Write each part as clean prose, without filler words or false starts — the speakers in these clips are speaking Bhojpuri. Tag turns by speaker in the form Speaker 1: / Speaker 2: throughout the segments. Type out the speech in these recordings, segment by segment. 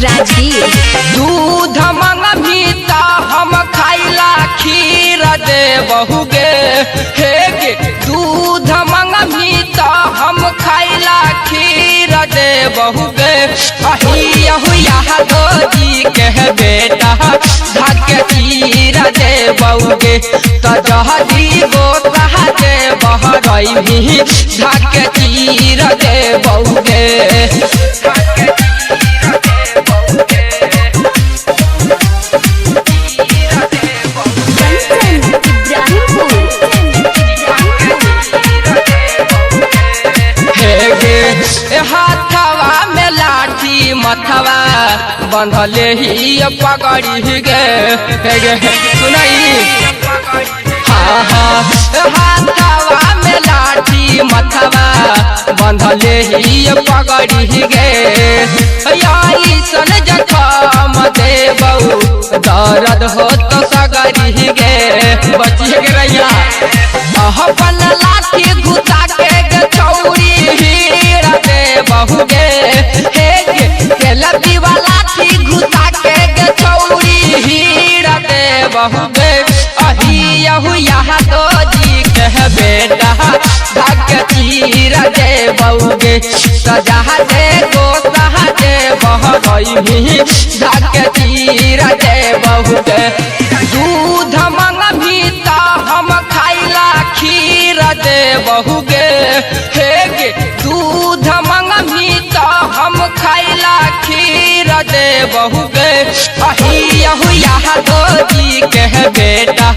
Speaker 1: राजगीर।
Speaker 2: दूध मंगभी त हम खाइला खीर दे बहुगे हे गे। दूध मंगभी त हम खाइला खीर दे बहुगे। अहिया जी के बेटा धाके खीर दे बहुगे। त जहदी गो कहा दे बहरई भी धाके खीर दे बहुगे। हाथवा में लाठी मथवा बंधले ही पगड़ी गे सुनाई। हाँ हाँ हाथवा में लाठी मथवा बंधले ही पगड़ी गे। सन जखम देबऊ दर्द हो तो सगरी गे। बचिए गे रैया अपन लाठी घुसा के चौड़ी हीर दे बहुगे हे गे। लती वाला थी घुसा के चौड़ी हीर दे बहुगे। अहियहु यहाँ तो जी के बेटा भाग्य चीर दे बहुगे। सजा दे गो सहा दे बहरई भी भाग्य चीर दे बहुगे। दूध मंगभी त हम खाइला खीर दे बहुगे हे गे। दूध मंगभी त हम खाइला खीर दे बहुगे। अहियहु यहाँ तो जी के बेटा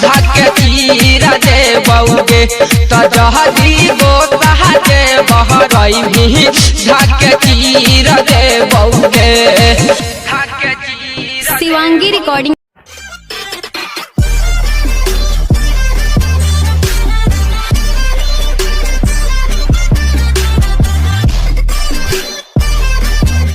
Speaker 2: धाके खीर दे बहुगे। त जहदी गो सहा दे बहरई भी धाके खीर दे बहुगे।
Speaker 1: शिवांगी रिकॉर्डिंग।